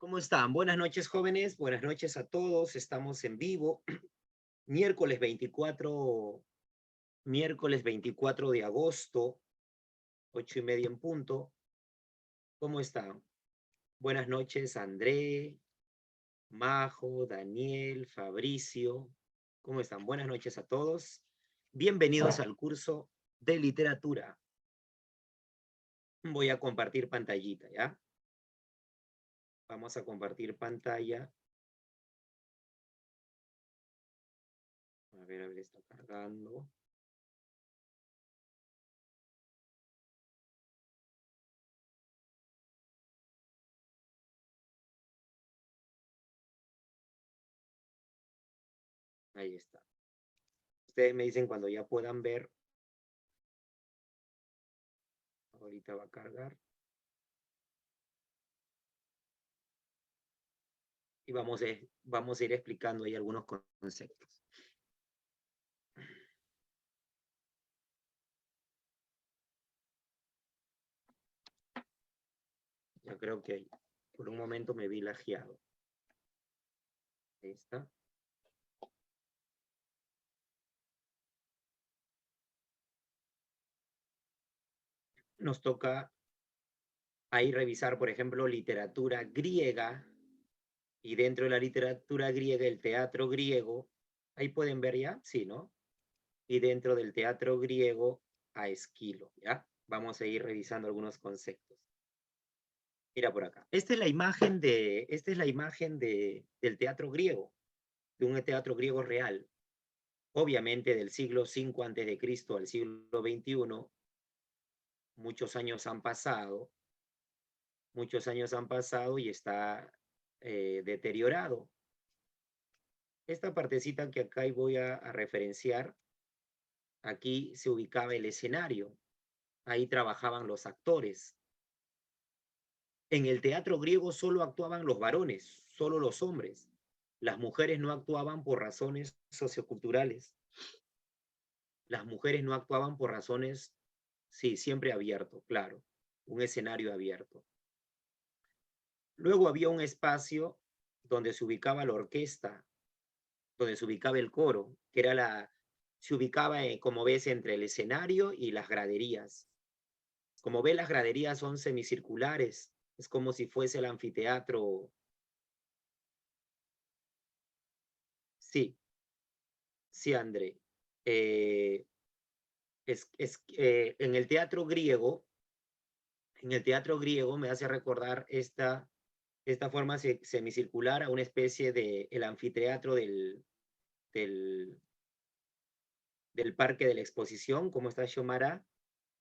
¿Cómo están? Buenas noches, jóvenes. Buenas noches a todos. Estamos en vivo. Miércoles 24, miércoles 24 de agosto, 8:30 en punto. ¿Cómo están? Buenas noches, André, Majo, Daniel, Fabricio. ¿Cómo están? Buenas noches a todos. Bienvenidos al curso de literatura. Voy a compartir pantallita, ¿ya? Vamos a compartir pantalla. A ver, está cargando. Ahí está. Ustedes me dicen cuando ya puedan ver. Ahorita va a cargar. Y vamos a ir explicando ahí algunos conceptos. Yo creo que por un momento me vi lajeado. Ahí está. Nos toca ahí revisar, por ejemplo, literatura griega, y dentro de la literatura griega, el teatro griego. Ahí pueden ver ya, sí, ¿no? Y dentro del teatro griego, a Esquilo, ¿ya? Vamos a ir revisando algunos conceptos. Mira por acá. Esta es la imagen del teatro griego, de un teatro griego real. Obviamente del siglo V antes de Cristo al siglo XXI, muchos años han pasado y está deteriorado. Esta partecita que acá voy a referenciar, aquí se ubicaba el escenario, ahí trabajaban los actores. En el teatro griego solo actuaban los varones, solo los hombres. Las mujeres no actuaban por razones socioculturales. Las mujeres no actuaban por razones, sí, siempre abierto, claro, un escenario abierto. Luego había un espacio donde se ubicaba la orquesta, donde se ubicaba el coro, que se ubicaba, como ves, entre el escenario y las graderías. Como ves, las graderías son semicirculares, es como si fuese el anfiteatro. Sí, sí, André. Eh, en el teatro griego me hace recordar esta forma semicircular a una especie de el anfiteatro del, del Parque de la Exposición, como está Xiomara,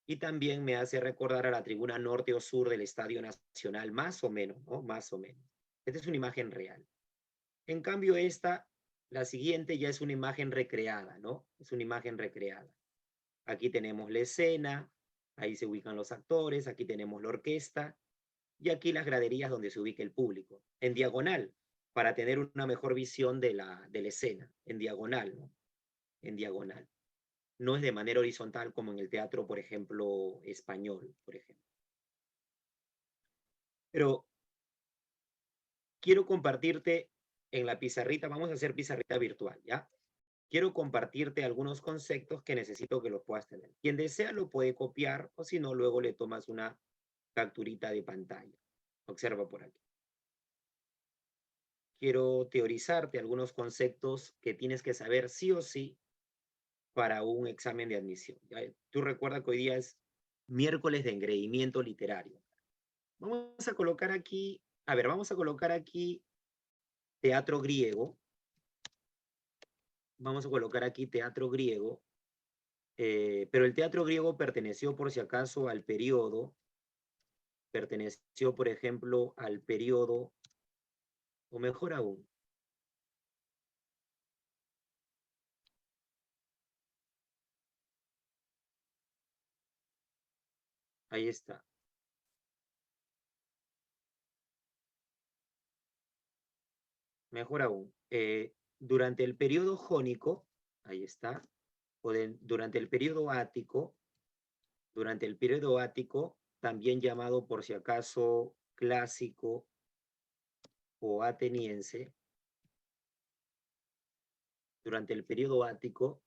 y también me hace recordar a la tribuna norte o sur del Estadio Nacional, más o menos, ¿no? Más o menos. Esta es una imagen real. En cambio, la siguiente ya es una imagen recreada, ¿no? Es una imagen recreada. Aquí tenemos la escena, ahí se ubican los actores, aquí tenemos la orquesta, y aquí las graderías donde se ubica el público, en diagonal, para tener una mejor visión de la escena, en diagonal, ¿no? En diagonal. No es de manera horizontal como en el teatro, por ejemplo, español, por ejemplo. Pero quiero compartirte en la pizarrita, vamos a hacer pizarrita virtual, ¿ya? Quiero compartirte algunos conceptos que necesito que los puedas tener. Quien desea lo puede copiar o si no, luego le tomas una capturita de pantalla. Observa por aquí. Quiero teorizarte algunos conceptos que tienes que saber sí o sí para un examen de admisión. ¿Ya? Tú recuerda que hoy día es miércoles de engreimiento literario. Vamos a colocar aquí, vamos a colocar aquí teatro griego. Vamos a colocar aquí teatro griego, pero el teatro griego perteneció por si acaso perteneció por ejemplo al periodo, o mejor aún, ahí está, mejor aún, durante el periodo jónico, ahí está, durante el periodo ático, también llamado por si acaso clásico o ateniense, durante el periodo ático,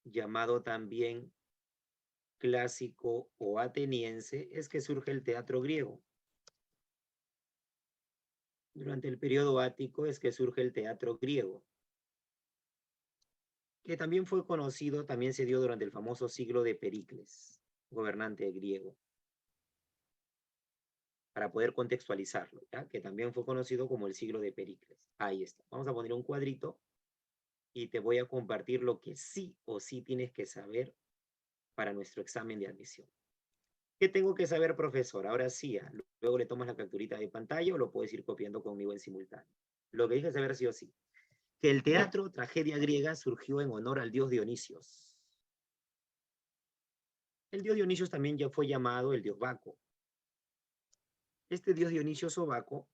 llamado también clásico o ateniense, es que surge el teatro griego. Durante el periodo ático es que surge el teatro griego, que también fue conocido, también se dio durante el famoso siglo de Pericles, gobernante griego, para poder contextualizarlo, ¿ya? Que también fue conocido como el siglo de Pericles. Ahí está. Vamos a poner un cuadrito y te voy a compartir lo que sí o sí tienes que saber para nuestro examen de admisión. ¿Qué tengo que saber, profesor? Ahora sí, luego le tomas la capturita de pantalla o lo puedes ir copiando conmigo en simultáneo. Lo que dije saber sí o sí. Que el teatro tragedia griega surgió en honor al dios Dionisios. El dios Dionisios también ya fue llamado el dios Baco. Este dios Dionisio Sobaco,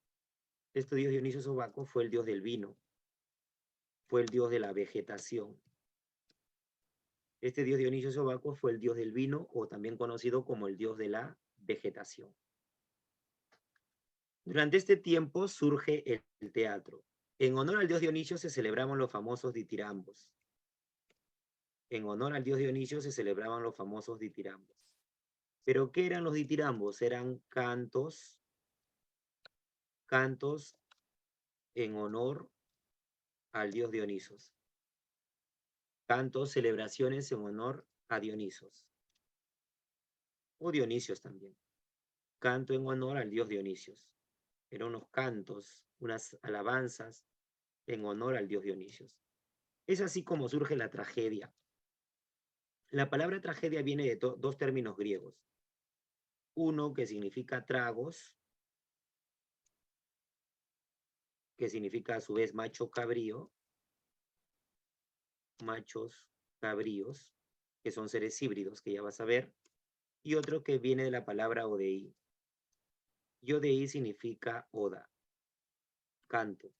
fue el dios del vino, fue el dios de la vegetación. Este dios Dionisio Sobaco fue el dios del vino o también conocido como el dios de la vegetación. Durante este tiempo surge el teatro. En honor al dios Dionisio se celebraban los famosos ditirambos. En honor al dios Dionisio se celebraban los famosos ditirambos. ¿Pero qué eran los ditirambos? Eran cantos en honor al dios Dionisos. Cantos, celebraciones en honor a Dionisos. O Dionisios también. Canto en honor al dios Dionisios. Eran unos cantos, unas alabanzas en honor al dios Dionisios. Es así como surge la tragedia. La palabra tragedia viene de dos términos griegos. Uno que significa tragos, que significa a su vez macho cabrío, machos cabríos, que son seres híbridos, que ya vas a ver, y otro que viene de la palabra odei. Y odei significa oda, canto.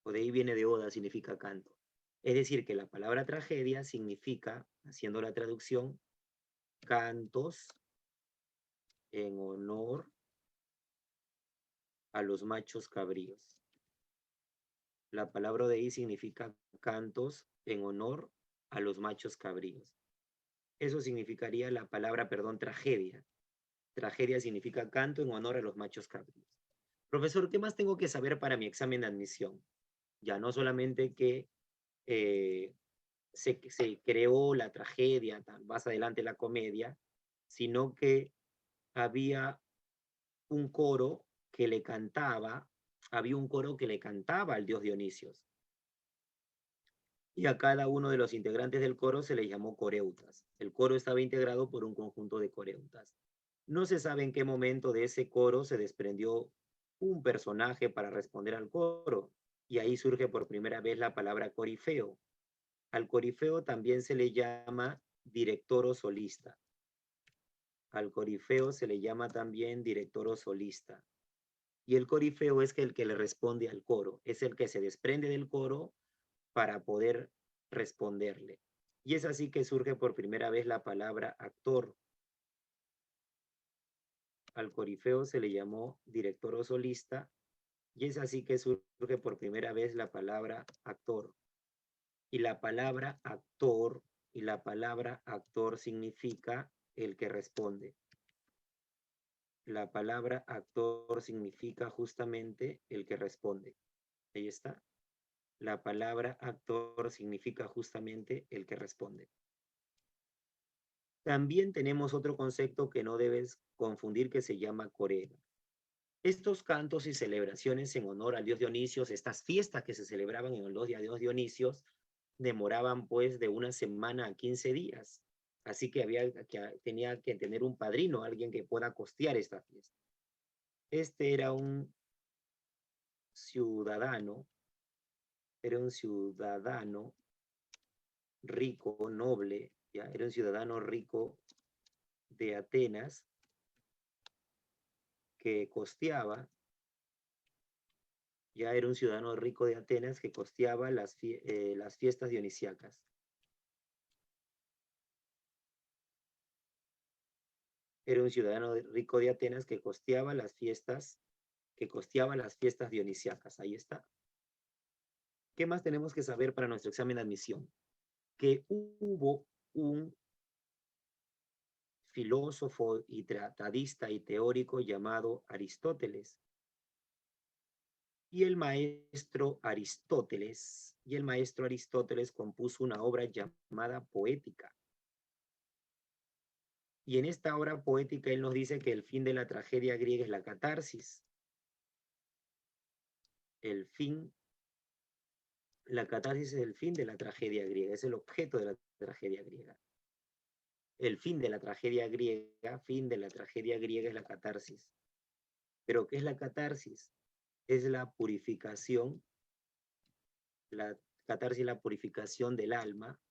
Odei viene de oda, significa canto. Es decir, que la palabra tragedia significa, haciendo la traducción, cantos en honor a los machos cabríos. La palabra odei significa cantos en honor a los machos cabríos. Eso significaría la palabra, perdón, tragedia. Tragedia significa canto en honor a los machos cabríos. Profesor, ¿qué más tengo que saber para mi examen de admisión? Ya no solamente que se creó la tragedia, más adelante la comedia, sino que había un coro que le cantaba, al dios Dionisios. Y a cada uno de los integrantes del coro se le llamó coreutas. El coro estaba integrado por un conjunto de coreutas. No se sabe en qué momento de ese coro se desprendió un personaje para responder al coro, y ahí surge por primera vez la palabra corifeo. Al corifeo también se le llama director o solista. Al corifeo se le llama también director o solista. Y el corifeo es el que le responde al coro, es el que se desprende del coro para poder responderle. Y es así que surge por primera vez la palabra actor. Al corifeo se le llamó director o solista, y es así que surge por primera vez la palabra actor. Y la palabra actor significa el que responde. La palabra actor significa justamente el que responde. Ahí está. La palabra actor significa justamente el que responde. También tenemos otro concepto que no debes confundir, que se llama corega. Estos cantos y celebraciones en honor al dios Dionisios, estas fiestas que se celebraban en honor al dios Dionisios, demoraban pues de 1 semana a 15 días. Así que tenía que tener un padrino, alguien que pueda costear esta fiesta. Este era un ciudadano rico, noble, ¿ya? Era un ciudadano rico de Atenas que costeaba, ya era un ciudadano rico de Atenas que costeaba las fiestas dionisíacas. Era un ciudadano rico de Atenas que costeaba las fiestas que costeaba las fiestas dionisíacas. Ahí está. ¿Qué más tenemos que saber para nuestro examen de admisión? Que hubo un filósofo y tratadista y teórico llamado Aristóteles. Y el maestro Aristóteles compuso una obra llamada Poética. Y en esta obra poética él nos dice que el fin de la tragedia griega es la catarsis. La catarsis es el fin de la tragedia griega, es el objeto de la tragedia griega. El fin de la tragedia griega es la catarsis. ¿Pero qué es la catarsis? Es la purificación, la catarsis es la purificación del alma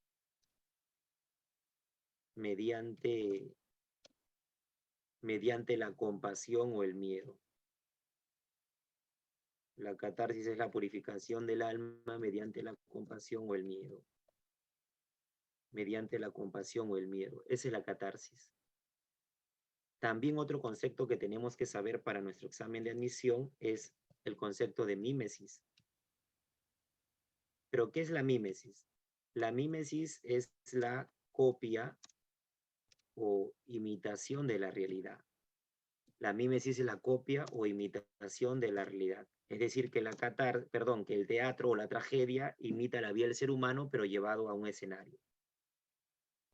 mediante la compasión o el miedo. La catarsis es la purificación del alma mediante la compasión o el miedo. Mediante la compasión o el miedo. Esa es la catarsis. También otro concepto que tenemos que saber para nuestro examen de admisión es el concepto de mímesis. ¿Pero qué es la mímesis? La mímesis es la copia o imitación de la realidad. La mímesis es la copia o imitación de la realidad. Es decir, que que el teatro o la tragedia imita la vida del ser humano, pero llevado a un escenario.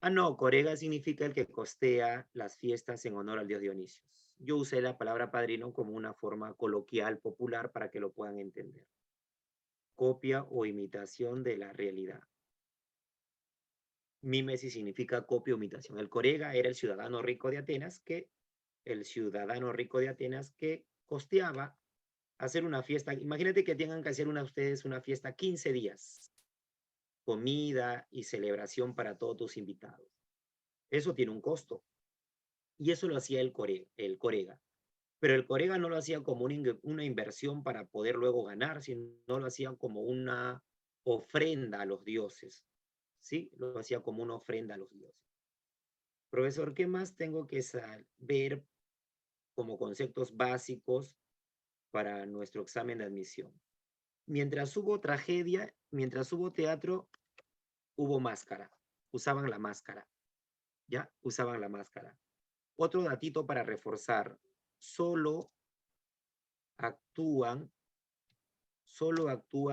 Ah, no, corega significa el que costea las fiestas en honor al dios Dionisio. Yo usé la palabra padrino como una forma coloquial, popular, para que lo puedan entender. Copia o imitación de la realidad. Mímesis significa copia o imitación. El corega era el ciudadano rico de Atenas que costeaba hacer una fiesta. Imagínate que tengan que hacer ustedes una fiesta 15 días, comida y celebración para todos tus invitados. Eso tiene un costo. Y eso lo hacía el corega. Pero el corega no lo hacía como una inversión para poder luego ganar, sino lo hacía como una ofrenda a los dioses. ¿Sí? Lo hacía como una ofrenda a los dioses. Profesor, ¿qué más tengo que saber como conceptos básicos para nuestro examen de admisión? Mientras hubo tragedia, mientras hubo teatro, hubo máscara. Usaban la máscara. ¿Ya? Usaban la máscara. Otro datito para reforzar. Solo actúan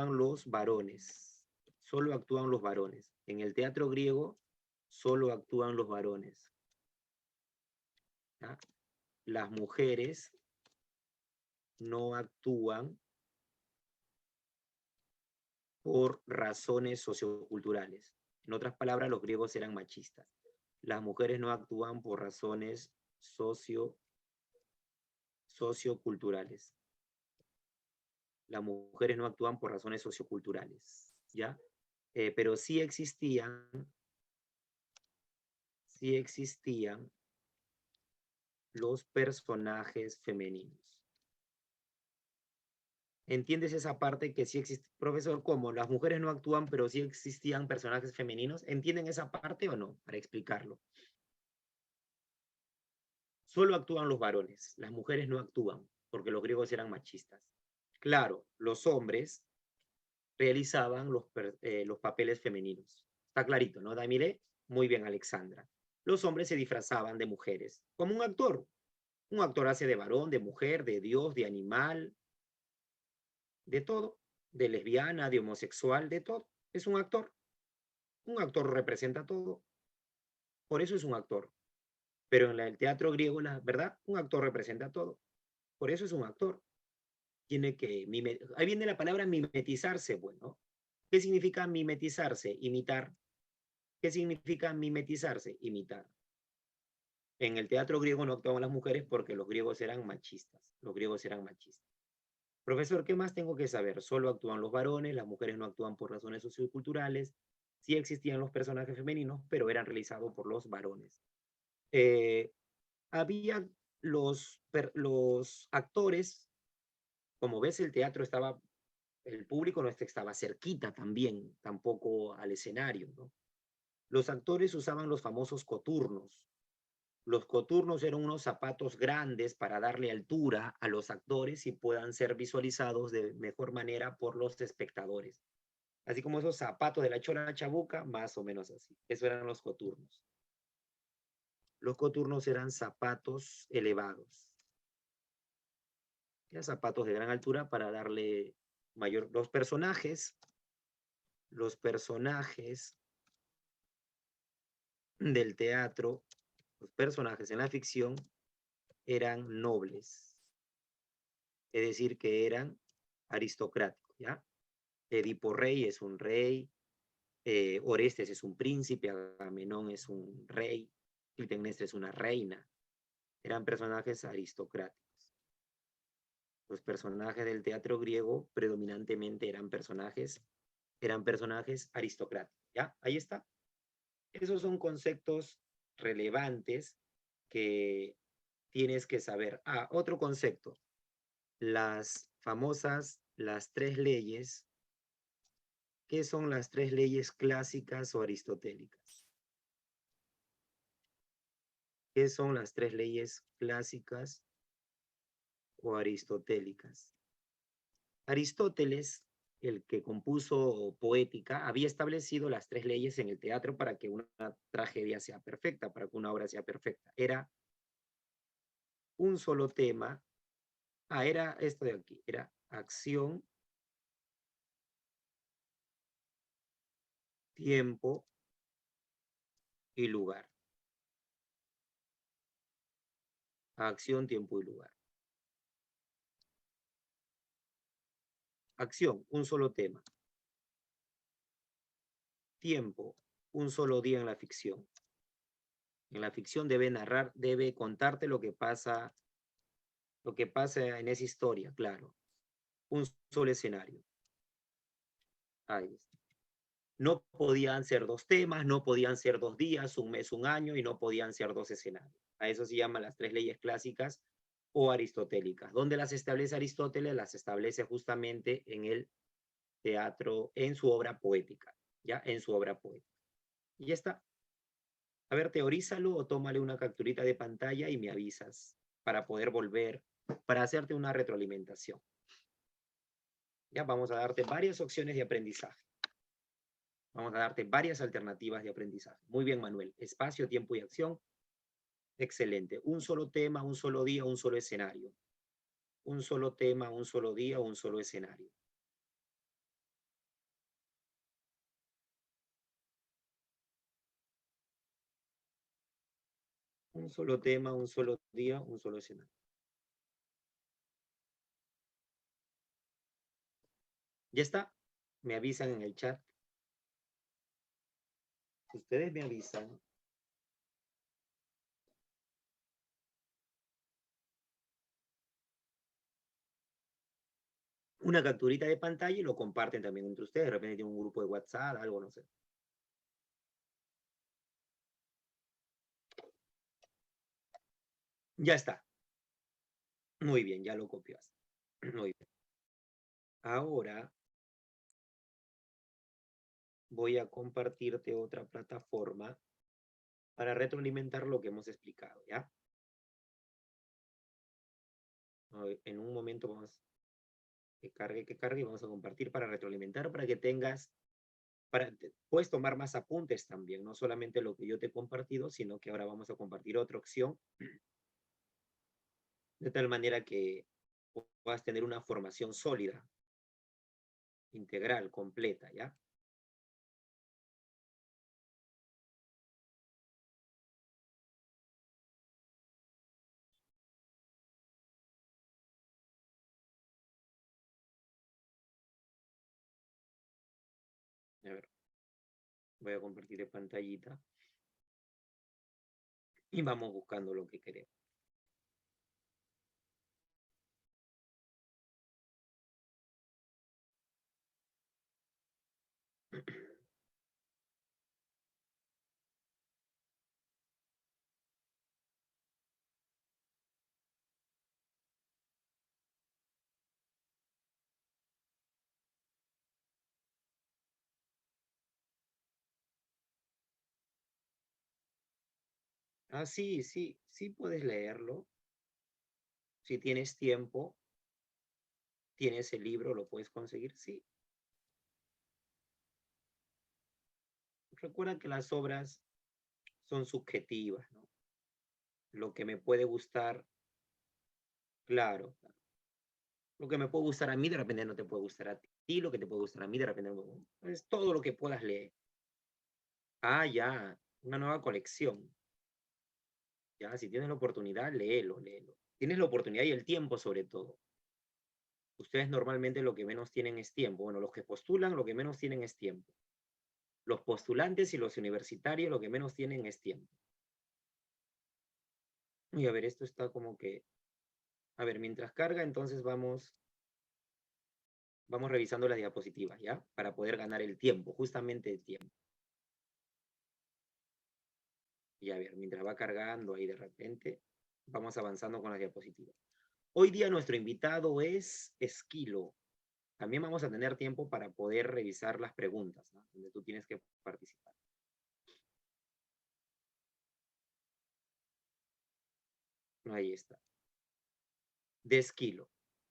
los varones. Solo actúan los varones. En el teatro griego, solo actúan los varones. ¿Ya? Las mujeres no actúan por razones socioculturales. En otras palabras, los griegos eran machistas. Las mujeres no actúan por razones socioculturales. Las mujeres no actúan por razones socioculturales, ¿ya? Pero sí existían los personajes femeninos. ¿Entiendes esa parte que sí existe? Profesor, ¿cómo? Las mujeres no actúan, pero sí existían personajes femeninos. ¿Entienden esa parte o no? Para explicarlo. Solo actúan los varones, las mujeres no actúan, porque los griegos eran machistas. Claro, los hombres realizaban los papeles femeninos. Está clarito, ¿no, Damire? Muy bien, Alexandra. Los hombres se disfrazaban de mujeres, como un actor. Un actor hace de varón, de mujer, de dios, de animal, de todo, de lesbiana, de homosexual, de todo. Es un actor. Un actor representa todo. Por eso es un actor. Pero en el teatro griego, la verdad, un actor representa todo. Por eso es un actor. Tiene que ahí viene la palabra mimetizarse, bueno. ¿Qué significa mimetizarse? Imitar. ¿Qué significa mimetizarse? Imitar. En el teatro griego no actuaban las mujeres porque los griegos eran machistas. Los griegos eran machistas. Profesor, ¿qué más tengo que saber? Solo actúan los varones, las mujeres no actúan por razones socioculturales. Sí existían los personajes femeninos, pero eran realizados por los varones. Había los actores, como ves, el público no estaba cerquita también, tampoco al escenario, ¿no? Los actores usaban los famosos coturnos. Los coturnos eran unos zapatos grandes para darle altura a los actores y puedan ser visualizados de mejor manera por los espectadores. Así como esos zapatos de la Chola Chabuca, más o menos así. Eso eran los coturnos. Los coturnos eran zapatos elevados. Ya zapatos de gran altura para darle mayor... Los personajes del teatro, los personajes en la ficción eran nobles, es decir, que eran aristocráticos, ¿ya? Edipo Rey es un rey, Orestes es un príncipe, Agamenón es un rey, Clitemnestra es una reina. Eran personajes aristocráticos. Los personajes del teatro griego predominantemente eran personajes aristocráticos, ¿ya? Ahí está. Esos son conceptos relevantes que tienes que saber. Ah, otro concepto, las tres leyes. ¿Qué son las tres leyes clásicas o aristotélicas? ¿Qué son las tres leyes clásicas o aristotélicas? Aristóteles, el que compuso Poética, había establecido las tres leyes en el teatro para que una tragedia sea perfecta, para que una obra sea perfecta. Era un solo tema. Era esto de aquí, era acción, tiempo y lugar. Acción, tiempo y lugar. Acción, un solo tema. Tiempo, un solo día en la ficción. En la ficción debe contarte lo que pasa en esa historia, claro. Un solo escenario. Ahí está. No podían ser dos temas, no podían ser 2 días, un mes, un año, y no podían ser dos escenarios. A eso se llaman las tres leyes clásicas o aristotélicas. ¿Dónde las establece Aristóteles? Las establece justamente en el teatro, en su obra poética, ¿ya? En su obra poética. Y ya está. A ver, teorízalo o tómale una capturita de pantalla y me avisas para poder volver, para hacerte una retroalimentación. Ya vamos a darte varias opciones de aprendizaje. Vamos a darte varias alternativas de aprendizaje. Muy bien, Manuel. Espacio, tiempo y acción. Excelente. Un solo tema, un solo día, un solo escenario. Un solo tema, un solo día, un solo escenario. Un solo tema, un solo día, un solo escenario. Ya está. Me avisan en el chat. Ustedes me avisan. Una capturita de pantalla y lo comparten también entre ustedes. De repente tienen un grupo de WhatsApp, algo, no sé. Ya está. Muy bien, ya lo copias. Muy bien. Ahora voy a compartirte otra plataforma para retroalimentar lo que hemos explicado, ¿ya? En un momento vamos que cargue y vamos a compartir para retroalimentar, para que tengas, puedes tomar más apuntes también, no solamente lo que yo te he compartido, sino que ahora vamos a compartir otra opción, de tal manera que puedas tener una formación sólida, integral, completa, ¿ya? A ver, voy a compartir de pantallita y vamos buscando lo que queremos. Ah, sí, sí, sí puedes leerlo. Si tienes tiempo, tienes el libro, lo puedes conseguir, sí. Recuerda que las obras son subjetivas, ¿no? Lo que me puede gustar, claro, claro. Lo que me puede gustar a mí, de repente no te puede gustar a ti, lo que te puede gustar a mí, de repente no. Es todo lo que puedas leer. Ah, ya, una nueva colección. Ya, si tienes la oportunidad, léelo, léelo. Tienes la oportunidad y el tiempo sobre todo. Ustedes normalmente lo que menos tienen es tiempo. Bueno, los que postulan lo que menos tienen es tiempo. Los postulantes y los universitarios lo que menos tienen es tiempo. Y a ver, esto está como que, a ver, mientras carga, entonces vamos revisando las diapositivas, ¿ya? Para poder ganar el tiempo, justamente el tiempo. Y a ver, mientras va cargando ahí de repente, vamos avanzando con las diapositivas. Hoy día nuestro invitado es Esquilo. También vamos a tener tiempo para poder revisar las preguntas, ¿no? Donde tú tienes que participar. Ahí está. De Esquilo.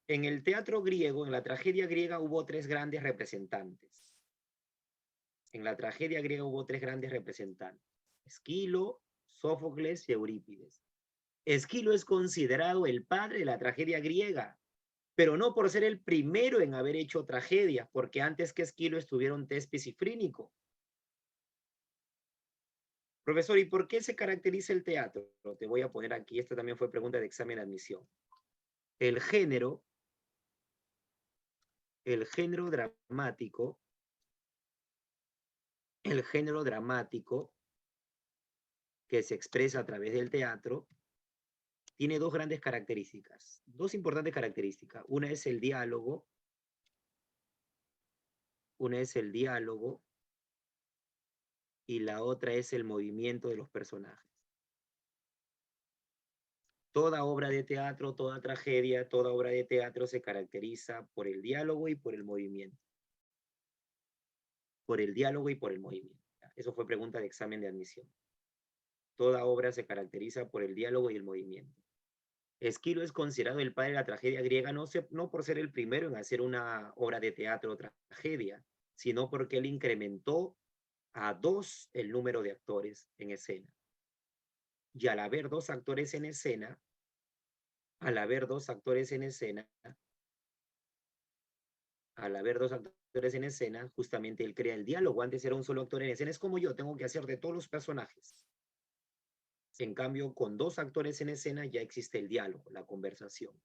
En el teatro griego, en la tragedia griega, hubo tres grandes representantes. En la tragedia griega hubo tres grandes representantes. Esquilo, Sófocles y Eurípides. Esquilo es considerado el padre de la tragedia griega, pero no por ser el primero en haber hecho tragedia, porque antes que Esquilo estuvieron Tespis y Frínico. Profesor, ¿y por qué se caracteriza el teatro? Te voy a poner aquí, esta también fue pregunta de examen de admisión. El género, el género dramático, el género dramático que se expresa a través del teatro, tiene dos grandes características, dos importantes características. Una es el diálogo y la otra es el movimiento de los personajes. Toda obra de teatro, toda tragedia, toda obra de teatro se caracteriza por el diálogo y por el movimiento. Por el diálogo y por el movimiento. Eso fue pregunta de examen de admisión. Toda obra se caracteriza por el diálogo y el movimiento. Esquilo es considerado el padre de la tragedia griega no por ser el primero en hacer una obra de teatro o tragedia, sino porque él incrementó a dos el número de actores en escena. Y al haber dos actores en escena, al haber dos actores en escena, al haber dos actores en escena, justamente él crea el diálogo. Antes era un solo actor en escena. Es como yo, tengo que hacer de todos los personajes. En cambio, con dos actores en escena ya existe el diálogo, la conversación.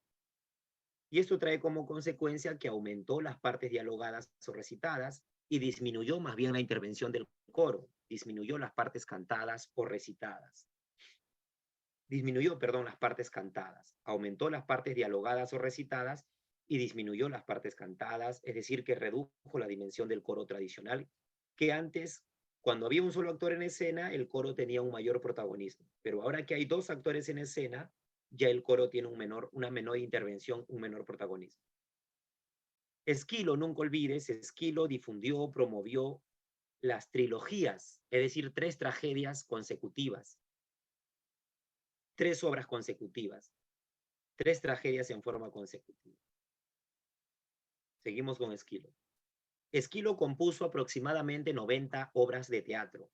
Y esto trae como consecuencia que aumentó las partes dialogadas o recitadas y disminuyó más bien la intervención del coro, disminuyó las partes cantadas o recitadas. Disminuyó, perdón, las partes cantadas, aumentó las partes dialogadas o recitadas y disminuyó las partes cantadas, es decir, que redujo la dimensión del coro tradicional, que antes, cuando había un solo actor en escena, el coro tenía un mayor protagonismo, pero ahora que hay dos actores en escena, ya el coro tiene una menor intervención, un menor protagonismo. Esquilo, nunca olvides, Esquilo difundió, promovió las trilogías, es decir, tres tragedias consecutivas, tres obras consecutivas, tres tragedias en forma consecutiva. Seguimos con Esquilo. Esquilo compuso aproximadamente 90 obras de teatro,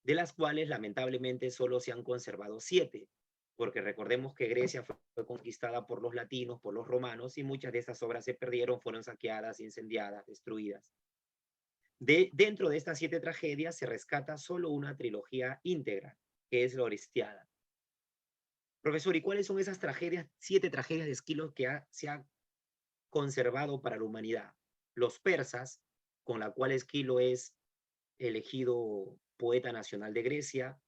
de las cuales lamentablemente solo se han conservado 7, porque recordemos que Grecia fue conquistada por los latinos, por los romanos, y muchas de esas obras se perdieron, fueron saqueadas, incendiadas, destruidas. Dentro de estas 7 tragedias se rescata solo una trilogía íntegra, que es la Orestiada. Profesor, ¿y cuáles son esas tragedias, 7 tragedias de Esquilo que se ha conservado para la humanidad? Los persas, con la cual Esquilo es elegido poeta nacional de Grecia,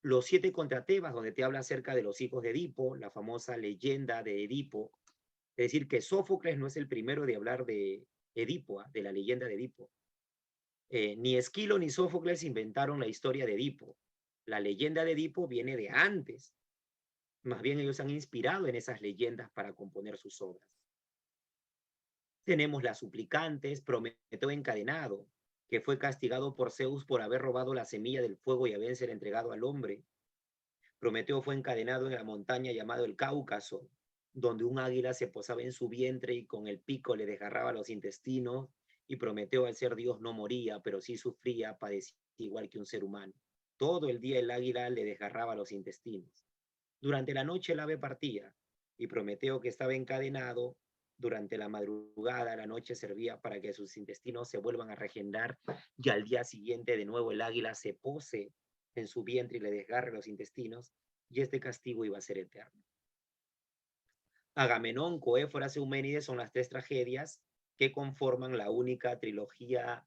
los 7 contra Tebas, donde te habla acerca de los hijos de Edipo, la famosa leyenda de Edipo. Es decir, que Sófocles no es el primero de hablar de Edipo, de la leyenda de Edipo. Ni Esquilo ni Sófocles inventaron la historia de Edipo. La leyenda de Edipo viene de antes. Más bien ellos han inspirado en esas leyendas para componer sus obras. Tenemos las suplicantes, Prometeo encadenado, que fue castigado por Zeus por haber robado la semilla del fuego y haberse entregado al hombre. Prometeo fue encadenado en la montaña llamada el Cáucaso, donde un águila se posaba en su vientre y con el pico le desgarraba los intestinos, y Prometeo, al ser Dios, no moría, pero sí sufría, padecía igual que un ser humano. Todo el día el águila le desgarraba los intestinos. Durante la noche el ave partía, y Prometeo, que estaba encadenado, durante la madrugada, la noche servía para que sus intestinos se vuelvan a regenerar, y al día siguiente de nuevo el águila se pose en su vientre y le desgarre los intestinos, y este castigo iba a ser eterno. Agamenón, Coéforas y Euménides son las tres tragedias que conforman la única trilogía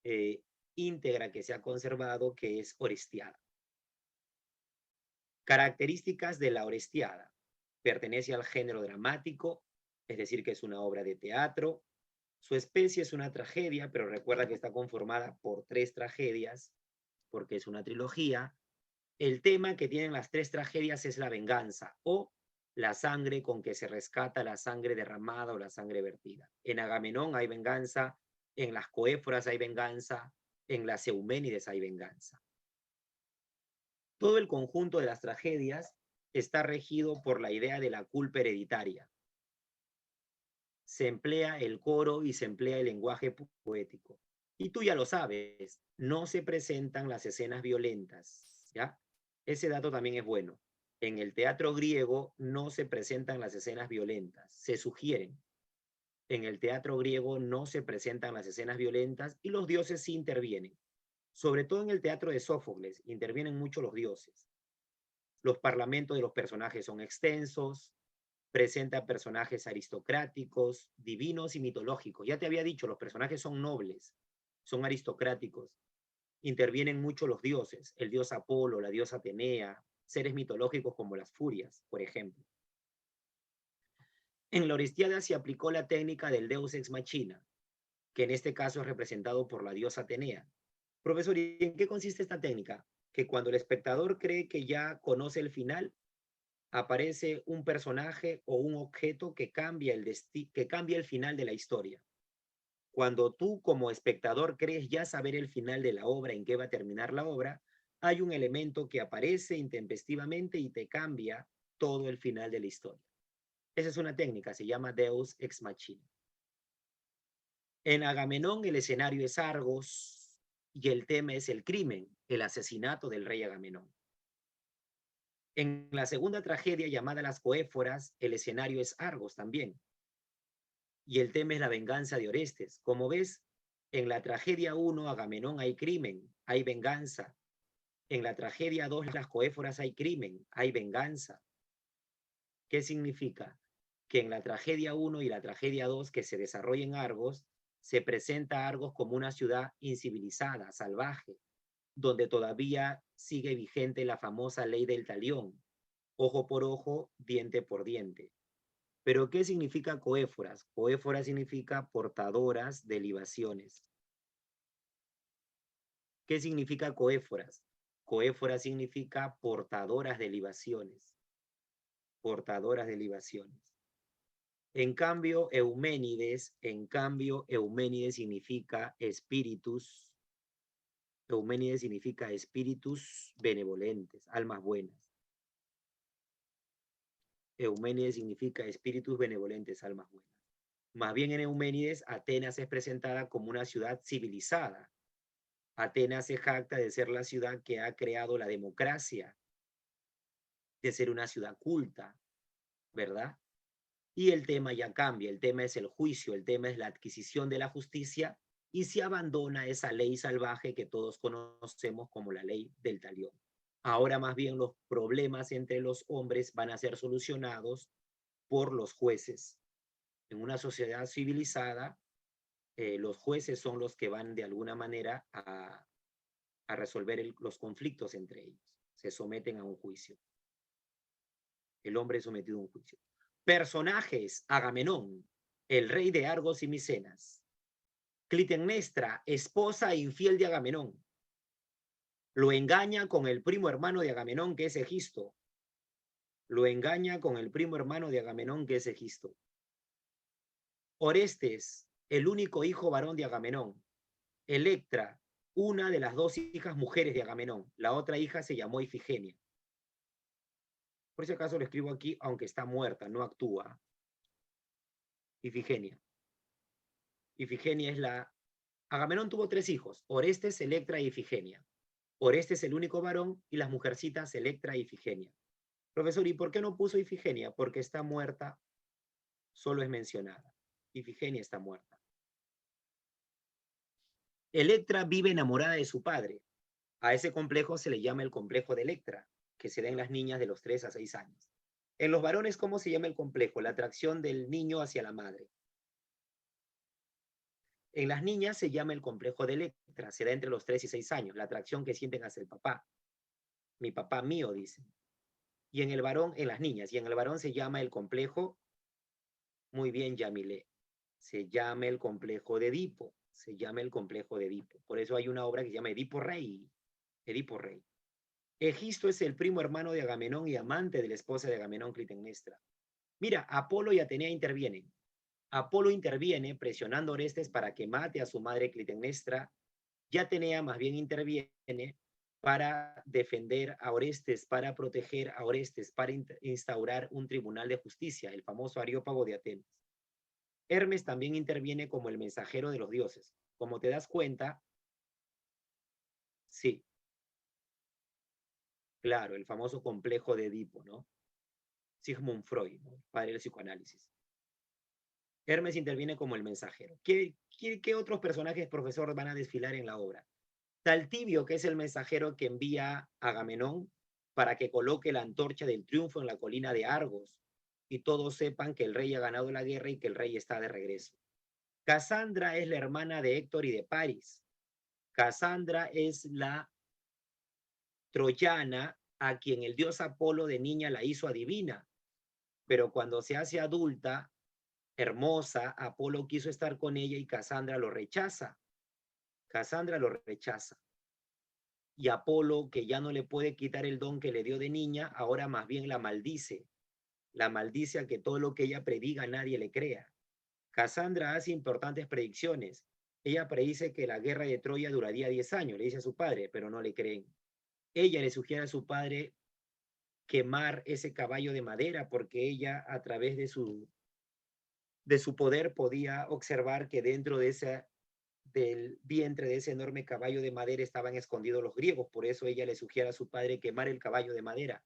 eh, íntegra que se ha conservado, que es Orestiada. Características de la Orestiada. Pertenece al género dramático, es decir, que es una obra de teatro. Su especie es una tragedia, pero recuerda que está conformada por tres tragedias, porque es una trilogía. El tema que tienen las tres tragedias es la venganza o la sangre con que se rescata la sangre derramada o la sangre vertida. En Agamenón hay venganza, en las Coéforas hay venganza, en las Euménides hay venganza. Todo el conjunto de las tragedias está regido por la idea de la culpa hereditaria. Se emplea el coro y se emplea el lenguaje poético. Y tú ya lo sabes, no se presentan las escenas violentas, ¿ya? Ese dato también es bueno. En el teatro griego no se presentan las escenas violentas, se sugieren. En el teatro griego no se presentan las escenas violentas y los dioses sí intervienen. Sobre todo en el teatro de Sófocles intervienen mucho los dioses. Los parlamentos de los personajes son extensos, presenta personajes aristocráticos, divinos y mitológicos. Ya te había dicho, los personajes son nobles, son aristocráticos. Intervienen mucho los dioses, el dios Apolo, la diosa Atenea, seres mitológicos como las furias, por ejemplo. En la Orestiada se aplicó la técnica del Deus ex machina, que en este caso es representado por la diosa Atenea. Profesor, ¿y en qué consiste esta técnica? Que cuando el espectador cree que ya conoce el final, aparece un personaje o un objeto que cambia el final de la historia. Cuando tú como espectador crees ya saber el final de la obra, en qué va a terminar la obra, hay un elemento que aparece intempestivamente y te cambia todo el final de la historia. Esa es una técnica, se llama Deus ex machina. En Agamenón el escenario es Argos y el tema es el crimen, el asesinato del rey Agamenón. En la segunda tragedia llamada Las Coéforas, el escenario es Argos también. Y el tema es la venganza de Orestes. Como ves, en la tragedia 1, Agamenón, hay crimen, hay venganza. En la tragedia 2, Las Coéforas, hay crimen, hay venganza. ¿Qué significa? Que en la tragedia 1 y la tragedia 2, que se desarrolla en Argos, se presenta a Argos como una ciudad incivilizada, salvaje, donde todavía sigue vigente la famosa ley del talión, ojo por ojo, diente por diente. Pero ¿qué significa coéforas? Coéforas significa portadoras de libaciones. ¿Qué significa coéforas? Coéforas significa portadoras de libaciones. Portadoras de libaciones. En cambio, Euménides significa espíritus. Euménides significa espíritus benevolentes, almas buenas. Euménides significa espíritus benevolentes, almas buenas. Más bien en Euménides, Atenas es presentada como una ciudad civilizada. Atenas se jacta de ser la ciudad que ha creado la democracia, de ser una ciudad culta, ¿verdad? Y el tema ya cambia, el tema es el juicio, el tema es la adquisición de la justicia y se abandona esa ley salvaje que todos conocemos como la ley del talión. Ahora más bien los problemas entre los hombres van a ser solucionados por los jueces. En una sociedad civilizada, los jueces son los que van de alguna manera a resolver los conflictos entre ellos. Se someten a un juicio. El hombre es sometido a un juicio. Personajes: Agamenón, el rey de Argos y Micenas. Clitemnestra, esposa e infiel de Agamenón. Lo engaña con el primo hermano de Agamenón, que es Egisto. Lo engaña con el primo hermano de Agamenón, que es Egisto. Orestes, el único hijo varón de Agamenón. Electra, una de las dos hijas mujeres de Agamenón. La otra hija se llamó Ifigenia. Por si acaso lo escribo aquí, aunque está muerta, no actúa. Ifigenia. Ifigenia es la... Agamenón tuvo 3 hijos, Orestes, Electra y Ifigenia. Orestes es el único varón y las mujercitas Electra y Ifigenia. Profesor, ¿y por qué no puso Ifigenia? Porque está muerta, solo es mencionada. Ifigenia está muerta. Electra vive enamorada de su padre. A ese complejo se le llama el complejo de Electra, que se da en las niñas de los 3 a 6 años. En los varones, ¿cómo se llama el complejo? La atracción del niño hacia la madre. En las niñas se llama el complejo de Electra, se da entre los 3 y 6 años, la atracción que sienten hacia el papá. Mi papá mío, dice. Y en el varón, en las niñas, y en el varón se llama el complejo, muy bien, Yamile, se llama el complejo de Edipo, se llama el complejo de Edipo. Por eso hay una obra que se llama Edipo Rey. Edipo Rey. Egisto es el primo hermano de Agamenón y amante de la esposa de Agamenón, Clitemnestra. Mira, Apolo y Atenea intervienen. Apolo interviene presionando a Orestes para que mate a su madre Clitemnestra, y Atenea más bien interviene para defender a Orestes, para proteger a Orestes, para instaurar un tribunal de justicia, el famoso Areópago de Atenas. Hermes también interviene como el mensajero de los dioses. Como te das cuenta, sí, claro, el famoso complejo de Edipo, ¿no? Sigmund Freud, ¿no? Padre del psicoanálisis. Hermes interviene como el mensajero. ¿Qué otros personajes, profesor, van a desfilar en la obra? Taltibio, que es el mensajero que envía a Agamenón para que coloque la antorcha del triunfo en la colina de Argos y todos sepan que el rey ha ganado la guerra y que el rey está de regreso. Casandra es la hermana de Héctor y de Paris. Casandra es la troyana a quien el dios Apolo de niña la hizo adivina, pero cuando se hace adulta, hermosa, Apolo quiso estar con ella y Casandra lo rechaza. Casandra lo rechaza. Y Apolo, que ya no le puede quitar el don que le dio de niña, ahora más bien la maldice. La maldice a que todo lo que ella prediga nadie le crea. Casandra hace importantes predicciones. Ella predice que la guerra de Troya duraría 10 años, le dice a su padre, pero no le creen. Ella le sugiere a su padre quemar ese caballo de madera porque ella a través de su poder podía observar que dentro de del vientre de ese enorme caballo de madera estaban escondidos los griegos. Por eso ella le sugiere a su padre quemar el caballo de madera.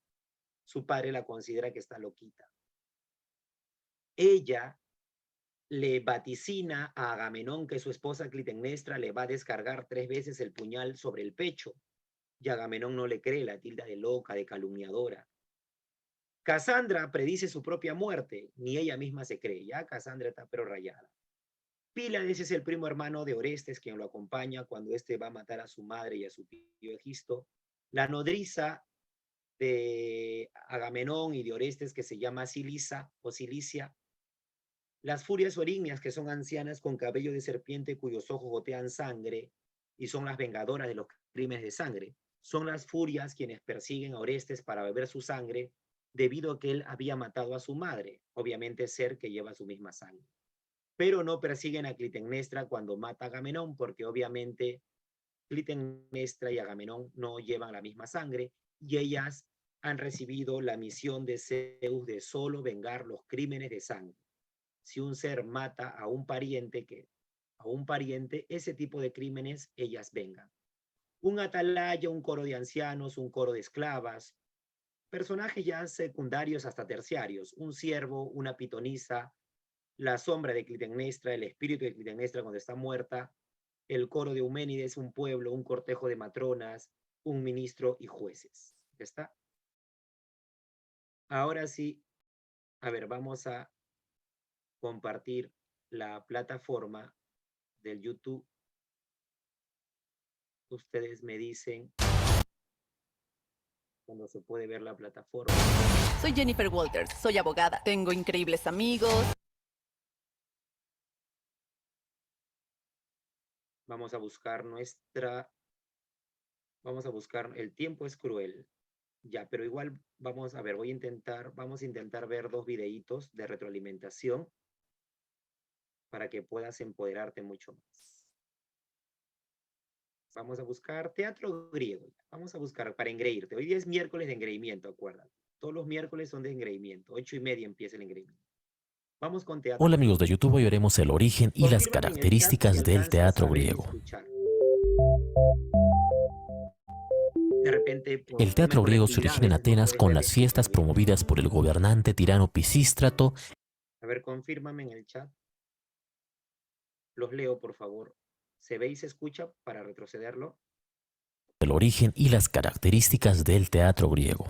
Su padre la considera que está loquita. Ella le vaticina a Agamenón que su esposa Clitemnestra le va a descargar 3 veces el puñal sobre el pecho. Y Agamenón no le cree, la tilda de loca, de calumniadora. Casandra predice su propia muerte, ni ella misma se cree. Ya Casandra está pero rayada. Pílades es el primo hermano de Orestes, quien lo acompaña cuando éste va a matar a su madre y a su tío Egisto. La nodriza de Agamenón y de Orestes, que se llama Cilisa o Cilicia. Las furias orignias, que son ancianas con cabello de serpiente cuyos ojos gotean sangre y son las vengadoras de los crímenes de sangre. Son las furias quienes persiguen a Orestes para beber su sangre debido a que él había matado a su madre, obviamente ser que lleva su misma sangre. Pero no persiguen a Clitemnestra cuando mata a Agamenón, porque obviamente Clitemnestra y Agamenón no llevan la misma sangre y ellas han recibido la misión de Zeus de solo vengar los crímenes de sangre. Si un ser mata a un pariente, ese tipo de crímenes ellas vengan. Un atalaya, un coro de ancianos, un coro de esclavas, personajes ya secundarios hasta terciarios, un siervo, una pitonisa, la sombra de Clitemnestra, el espíritu de Clitemnestra cuando está muerta, el coro de Euménides, un pueblo, un cortejo de matronas, un ministro y jueces. ¿Ya está? Ahora sí, a ver, vamos a compartir la plataforma del YouTube. Ustedes me dicen cuando se puede ver la plataforma. Soy Jennifer Walters, soy abogada. Tengo increíbles amigos. Vamos a buscar el tiempo es cruel. Ya, pero igual vamos a ver, vamos a intentar ver 2 videitos de retroalimentación para que puedas empoderarte mucho más. Vamos a buscar teatro griego. Vamos a buscar para engreírte. Hoy día es miércoles de engreimiento, acuérdate. Todos los miércoles son de engreimiento. 8:30 empieza el engreimiento. Vamos con teatro Hola griego. amigos de YouTube, hoy veremos el origen y las Confírmame en el chat si características del alcanzas teatro a ver y griego. escuchar. De repente, por El temas de teatro griego se origina en conectividades, no Atenas puedes con ver las esto fiestas también. promovidas por el gobernante tirano Pisístrato. A ver, confírmame en el chat. Los leo, por favor. ¿Se ve y se escucha para retrocederlo? El origen y las características del teatro griego.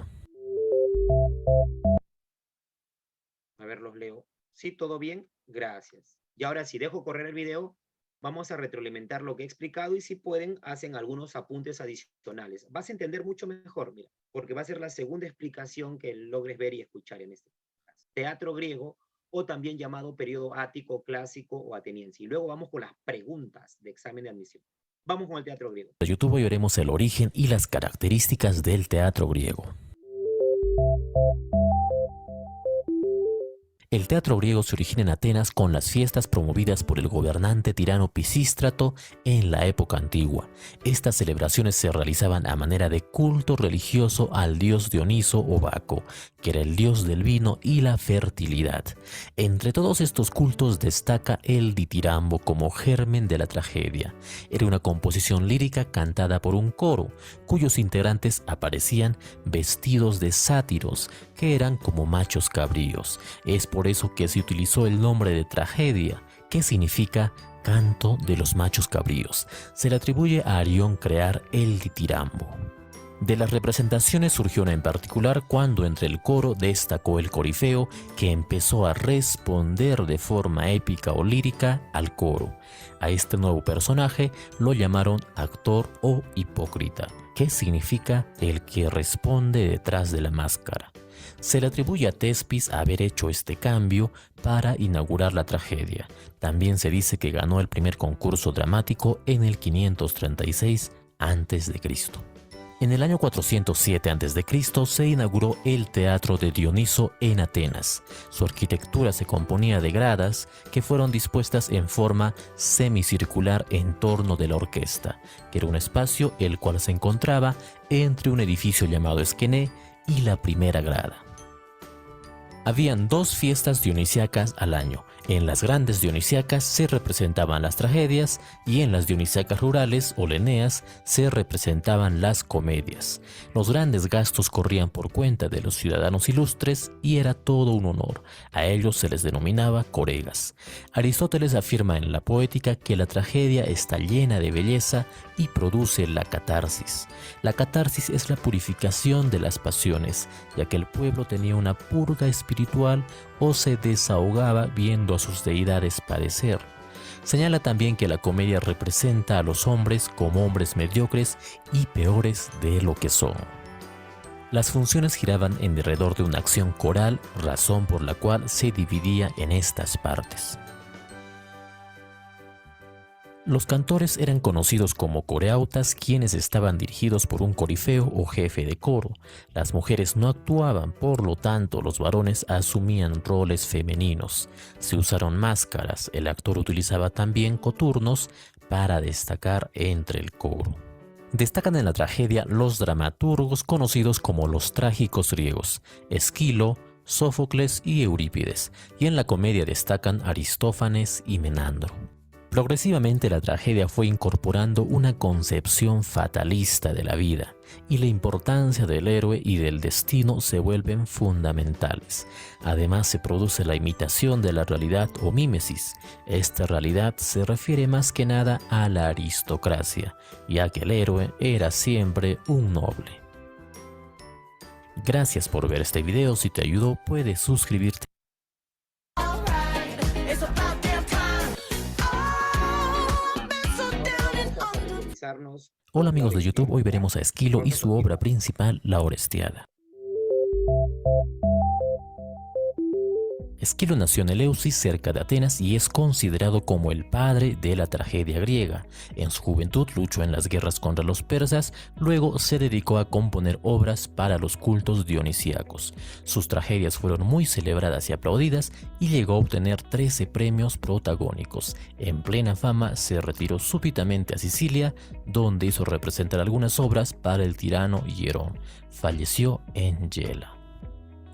A ver, los leo. Sí, todo bien. Gracias. Y ahora, si dejo correr el video, vamos a retroalimentar lo que he explicado y si pueden, hacen algunos apuntes adicionales. Vas a entender mucho mejor, mira, porque va a ser la segunda explicación que logres ver y escuchar en este caso. Teatro griego, o también llamado periodo ático, clásico o ateniense. Y luego vamos con las preguntas de examen de admisión. Vamos con el teatro griego. En YouTube hoy veremos el origen y las características del teatro griego. El teatro griego se origina en Atenas con las fiestas promovidas por el gobernante tirano Pisístrato en la época antigua. Estas celebraciones se realizaban a manera de culto religioso al dios Dioniso o Baco, que era el dios del vino y la fertilidad. Entre todos estos cultos destaca el ditirambo como germen de la tragedia. Era una composición lírica cantada por un coro, cuyos integrantes aparecían vestidos de sátiros, que eran como machos cabríos. Es por eso que se utilizó el nombre de tragedia, que significa canto de los machos cabríos. Se le atribuye a Arión crear el ditirambo. De las representaciones surgió una en particular cuando entre el coro destacó el corifeo, que empezó a responder de forma épica o lírica al coro. A este nuevo personaje lo llamaron actor o hipócrita, que significa el que responde detrás de la máscara. Se le atribuye a Tespis haber hecho este cambio para inaugurar la tragedia. También se dice que ganó el primer concurso dramático en el 536 a.C. En el año 407 a.C. se inauguró el Teatro de Dioniso en Atenas. Su arquitectura se componía de gradas que fueron dispuestas en forma semicircular en torno de la orquesta, que era un espacio el cual se encontraba entre un edificio llamado Esquené y la primera grada. Habían dos fiestas dionisíacas al año. En las grandes dionisíacas se representaban las tragedias y en las dionisíacas rurales o leneas se representaban las comedias. Los grandes gastos corrían por cuenta de los ciudadanos ilustres y era todo un honor. A ellos se les denominaba coregas. Aristóteles afirma en la Poética que la tragedia está llena de belleza y produce la catarsis. La catarsis es la purificación de las pasiones, ya que el pueblo tenía una purga espiritual o se desahogaba viendo a sus deidades padecer. Señala también que la comedia representa a los hombres como hombres mediocres y peores de lo que son. Las funciones giraban en derredor de una acción coral, razón por la cual se dividía en estas partes. Los cantores eran conocidos como coreautas, quienes estaban dirigidos por un corifeo o jefe de coro. Las mujeres no actuaban, por lo tanto los varones asumían roles femeninos. Se usaron máscaras, el actor utilizaba también coturnos para destacar entre el coro. Destacan en la tragedia los dramaturgos conocidos como los trágicos griegos, Esquilo, Sófocles y Eurípides, y en la comedia destacan Aristófanes y Menandro. Progresivamente la tragedia fue incorporando una concepción fatalista de la vida y la importancia del héroe y del destino se vuelven fundamentales. Además se produce la imitación de la realidad o mímesis. Esta realidad se refiere más que nada a la aristocracia, ya que el héroe era siempre un noble. Gracias por ver este video. Si te ayudó, puedes suscribirte. Hola amigos de YouTube, hoy veremos a Esquilo y su obra principal, La Orestiada. Esquilo nació en Eleusis, cerca de Atenas, y es considerado como el padre de la tragedia griega. En su juventud luchó en las guerras contra los persas, luego se dedicó a componer obras para los cultos dionisíacos. Sus tragedias fueron muy celebradas y aplaudidas y llegó a obtener 13 premios protagónicos. En plena fama se retiró súbitamente a Sicilia, donde hizo representar algunas obras para el tirano Hierón. Falleció en Yela.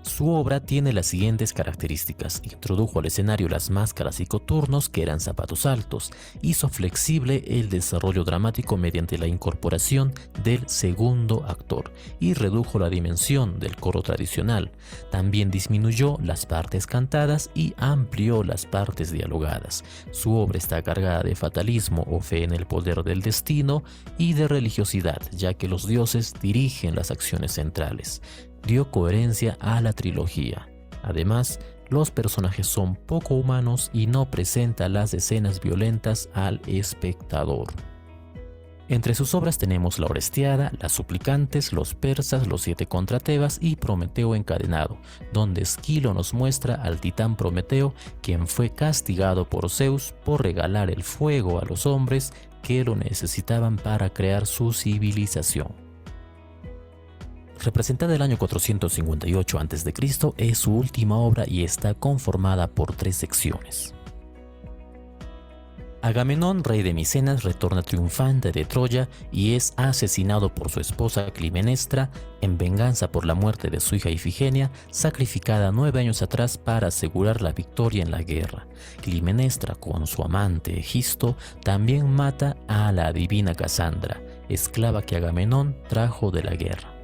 Su obra tiene las siguientes características. Introdujo al escenario las máscaras y coturnos, que eran zapatos altos. Hizo flexible el desarrollo dramático mediante la incorporación del segundo actor y redujo la dimensión del coro tradicional. También disminuyó las partes cantadas y amplió las partes dialogadas. Su obra está cargada de fatalismo o fe en el poder del destino y de religiosidad, ya que los dioses dirigen las acciones centrales. Dio coherencia a la trilogía. Además, los personajes son poco humanos y no presenta las escenas violentas al espectador. Entre sus obras tenemos La Orestiada, Las Suplicantes, Los Persas, Los Siete contra Tebas y Prometeo encadenado, donde Esquilo nos muestra al titán Prometeo, quien fue castigado por Zeus por regalar el fuego a los hombres que lo necesitaban para crear su civilización. Representada el año 458 a.C., es su última obra y está conformada por 3 secciones. Agamenón, rey de Micenas, retorna triunfante de Troya y es asesinado por su esposa Climenestra en venganza por la muerte de su hija Ifigenia, sacrificada 9 años atrás para asegurar la victoria en la guerra. Climenestra, con su amante Egisto, también mata a la adivina Casandra, esclava que Agamenón trajo de la guerra.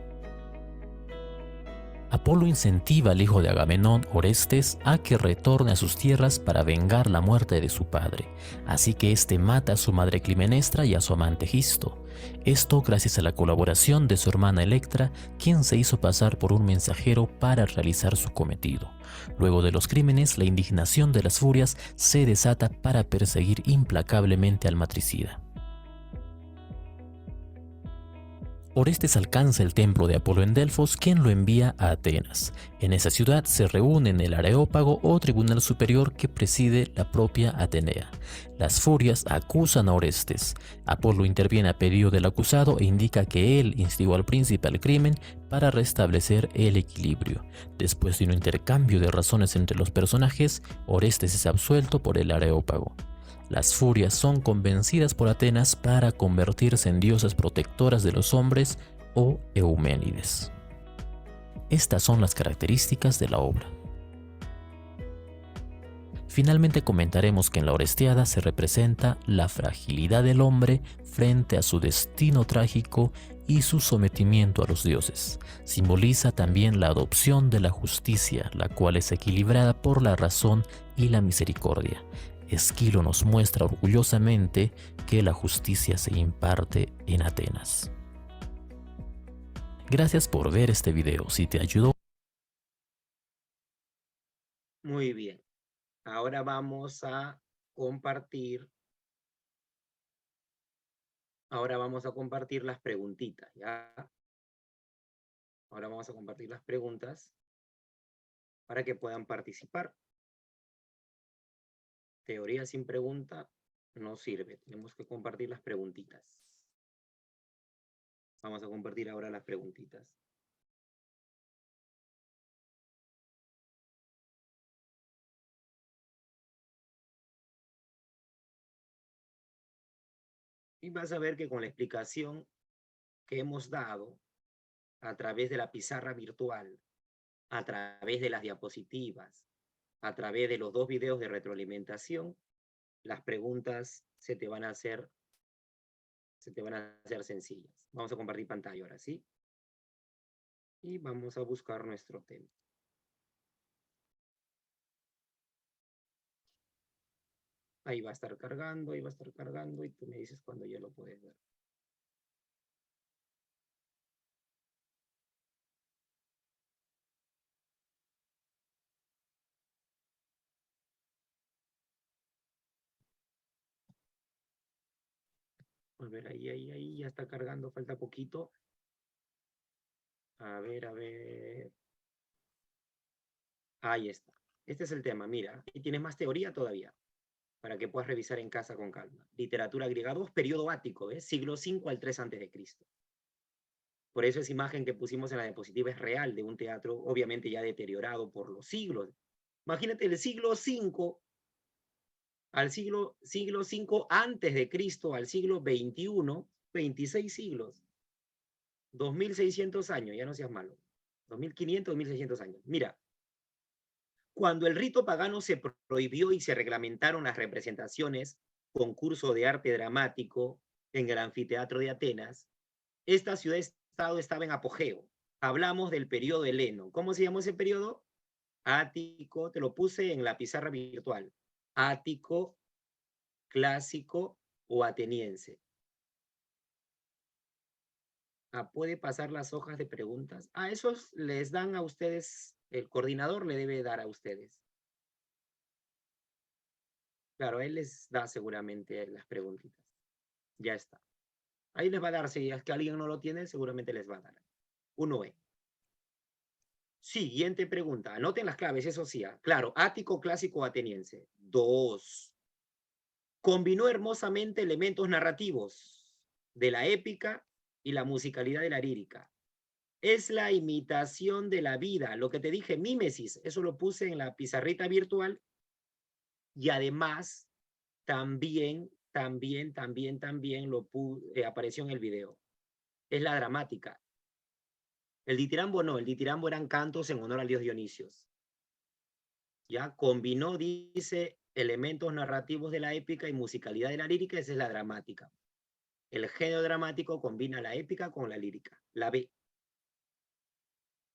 Apolo incentiva al hijo de Agamenón, Orestes, a que retorne a sus tierras para vengar la muerte de su padre, así que este mata a su madre Climenestra y a su amante Egisto. Esto gracias a la colaboración de su hermana Electra, quien se hizo pasar por un mensajero para realizar su cometido. Luego de los crímenes, la indignación de las furias se desata para perseguir implacablemente al matricida. Orestes alcanza el templo de Apolo en Delfos, quien lo envía a Atenas. En esa ciudad se reúne en el Areópago o tribunal superior que preside la propia Atenea. Las furias acusan a Orestes. Apolo interviene a pedido del acusado e indica que él instigó al príncipe al crimen para restablecer el equilibrio. Después de un intercambio de razones entre los personajes, Orestes es absuelto por el Areópago. Las furias son convencidas por Atenas para convertirse en diosas protectoras de los hombres o euménides. Estas son las características de la obra. Finalmente comentaremos que en La Orestiada se representa la fragilidad del hombre frente a su destino trágico y su sometimiento a los dioses. Simboliza también la adopción de la justicia, la cual es equilibrada por la razón y la misericordia. Esquilo nos muestra orgullosamente que la justicia se imparte en Atenas. Gracias por ver este video. Si te ayudó. Muy bien. Ahora vamos a compartir. Las preguntitas, ¿ya? Ahora vamos a compartir las preguntas para que puedan participar. Teoría sin pregunta no sirve. Tenemos que compartir las preguntitas. Vamos a compartir ahora las preguntitas. Y vas a ver que con la explicación que hemos dado a través de la pizarra virtual, a través de las diapositivas, a través de los 2 videos de retroalimentación, las preguntas se te van a hacer sencillas. Vamos a compartir pantalla ahora, ¿sí? Y vamos a buscar nuestro tema. Ahí va a estar cargando, y tú me dices cuando ya lo puedes ver. A ver, ahí, ya está cargando, falta poquito. A ver. Ahí está. Este es el tema, mira. Y tienes más teoría todavía, para que puedas revisar en casa con calma. Literatura griega 2, periodo ático, ¿ves? Siglo V al 3 a.C. Por eso esa imagen que pusimos en la diapositiva es real, de un teatro obviamente ya deteriorado por los siglos. Imagínate el siglo V al siglo V antes de Cristo, al siglo XXI, 26 siglos, 2600 años, ya no seas malo. 2500, 2600 años. Mira, cuando el rito pagano se prohibió y se reglamentaron las representaciones, concurso de arte dramático en el anfiteatro de Atenas, esta ciudad-estado estaba en apogeo. Hablamos del periodo heleno. ¿Cómo se llamó ese periodo? Ático, te lo puse en la pizarra virtual. Ático, clásico o ateniense. Puede pasar las hojas de preguntas. Esos les dan a ustedes, el coordinador le debe dar a ustedes. Claro, él les da seguramente las preguntitas. Ya está. Ahí les va a dar, si es que alguien no lo tiene, seguramente les va a dar. 1B. Siguiente pregunta. Anoten las claves, eso sí. Claro, ático, clásico, ateniense. 2. Combinó hermosamente elementos narrativos de la épica y la musicalidad de la lírica. Es la imitación de la vida. Lo que te dije, mímesis, eso lo puse en la pizarrita virtual. Y además, también apareció en el video. Es la dramática. El ditirambo no, el ditirambo eran cantos en honor al dios Dionisios. Ya combinó, dice, elementos narrativos de la épica y musicalidad de la lírica, esa es la dramática. El género dramático combina la épica con la lírica. La B.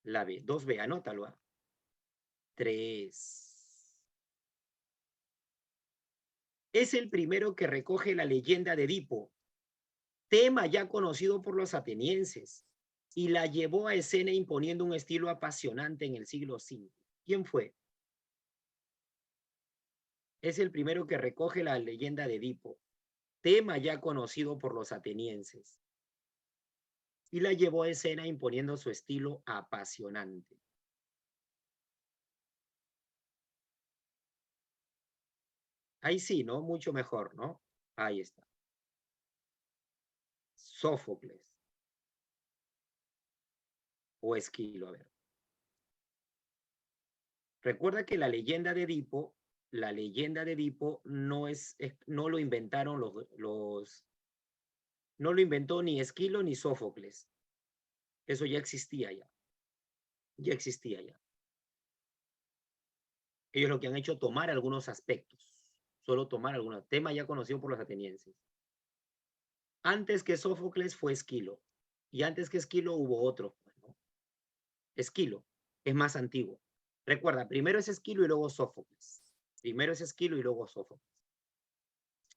La B. 2B, anótalo. 3. Es el primero que recoge la leyenda de Edipo, tema ya conocido por los atenienses, y la llevó a escena imponiendo un estilo apasionante en el siglo V. ¿Quién fue? Es el primero que recoge la leyenda de Edipo, tema ya conocido por los atenienses, y la llevó a escena imponiendo su estilo apasionante. Ahí sí, ¿no? Mucho mejor, ¿no? Ahí está. Sófocles. O Esquilo, a ver. Recuerda que la leyenda de Edipo no lo inventaron no lo inventó ni Esquilo ni Sófocles. Eso ya existía ya. Ya existía ya. Ellos lo que han hecho es tomar algunos aspectos. Solo tomar algunos temas ya conocidos por los atenienses. Antes que Sófocles fue Esquilo. Y antes que Esquilo hubo otro. ¿No? Esquilo es más antiguo. Recuerda, primero es Esquilo y luego Sófocles. Primero es Esquilo y luego Sófocles.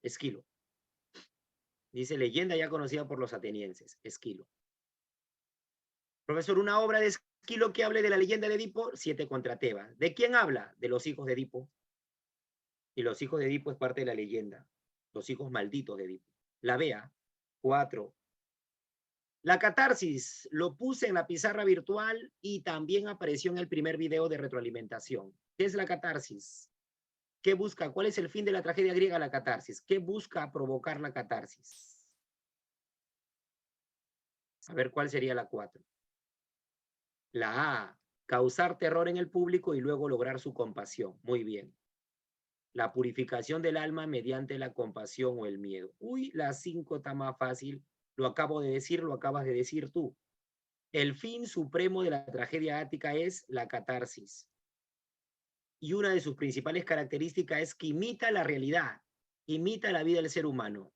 Esquilo. Dice leyenda ya conocida por los atenienses. Esquilo. Profesor, una obra de Esquilo que hable de la leyenda de Edipo, 7 contra Tebas. ¿De quién habla? De los hijos de Edipo. Y los hijos de Edipo es parte de la leyenda. Los hijos malditos de Edipo. La vea. 4. La catarsis lo puse en la pizarra virtual y también apareció en el primer video de retroalimentación. ¿Qué es la catarsis? ¿Qué busca? ¿Cuál es el fin de la tragedia griega, la catarsis? ¿Qué busca provocar la catarsis? A ver, ¿cuál sería la 4? La A, causar terror en el público y luego lograr su compasión. Muy bien. La purificación del alma mediante la compasión o el miedo. Uy, la 5 está más fácil. Lo acabo de decir, lo acabas de decir tú. El fin supremo de la tragedia ática es la catarsis. Y una de sus principales características es que imita la realidad, imita la vida del ser humano.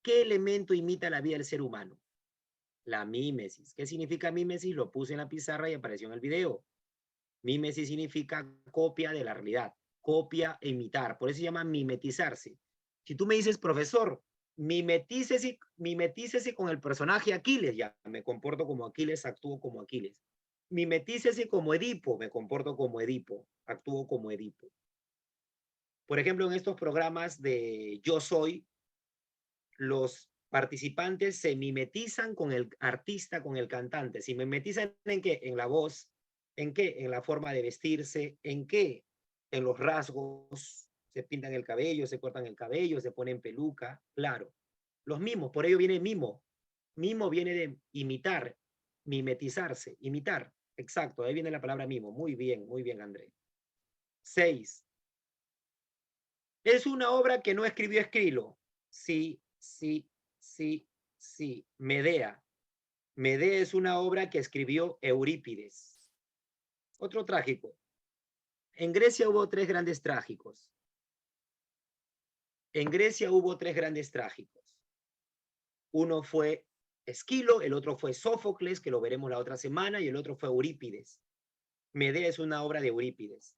¿Qué elemento imita la vida del ser humano? La mímesis. ¿Qué significa mímesis? Lo puse en la pizarra y apareció en el video. Mímesis significa copia de la realidad, copia e imitar. Por eso se llama mimetizarse. Si tú me dices, profesor, mimetícese con el personaje Aquiles, ya me comporto como Aquiles, actúo como Aquiles. Mimetícese como Edipo, me comporto como Edipo, actúo como Edipo. Por ejemplo, en estos programas de Yo Soy, los participantes se mimetizan con el artista, con el cantante. ¿Se mimetizan en qué? En la voz. ¿En qué? En la forma de vestirse. ¿En qué? En los rasgos. Se pintan el cabello, se cortan el cabello, se ponen peluca. Claro. Los mimos, por ello viene mimo. Mimo viene de imitar, mimetizarse, imitar. Exacto, ahí viene la palabra mimo. Muy bien, André. 6. Es una obra que no escribió Esquilo. Sí. Medea. Medea es una obra que escribió Eurípides. Otro trágico. En Grecia hubo tres grandes trágicos. En Grecia hubo tres grandes trágicos. Uno fue Esquilo, el otro fue Sófocles, que lo veremos la otra semana, y el otro fue Eurípides. Medea es una obra de Eurípides.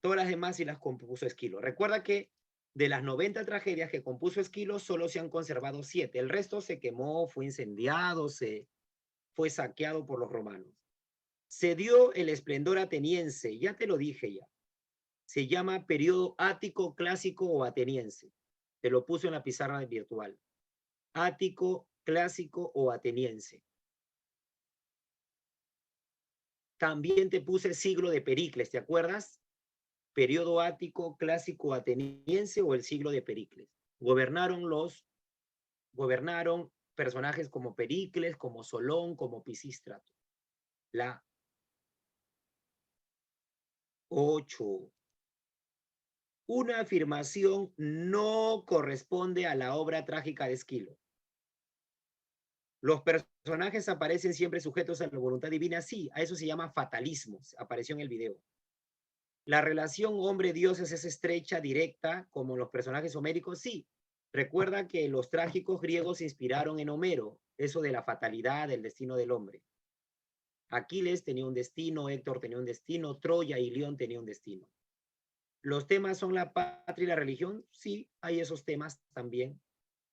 Todas las demás sí las compuso Esquilo. Recuerda que de las 90 tragedias que compuso Esquilo, solo se han conservado 7. El resto se quemó, fue incendiado, fue saqueado por los romanos. Se dio el esplendor ateniense, ya te lo dije ya. Se llama periodo ático, clásico o ateniense. Te lo puse en la pizarra virtual. Ático, clásico o ateniense. También te puse siglo de Pericles, ¿te acuerdas? Periodo ático, clásico, ateniense o el siglo de Pericles. Gobernaron personajes como Pericles, como Solón, como Pisístrato. La 8. Una afirmación no corresponde a la obra trágica de Esquilo. Los personajes aparecen siempre sujetos a la voluntad divina. Sí, a eso se llama fatalismo. Apareció en el video. La relación hombre-dioses es estrecha, directa, como los personajes homéricos. Sí, recuerda que los trágicos griegos se inspiraron en Homero, eso de la fatalidad, del destino del hombre. Aquiles tenía un destino, Héctor tenía un destino, Troya y León tenían un destino. ¿Los temas son la patria y la religión? Sí, hay esos temas también.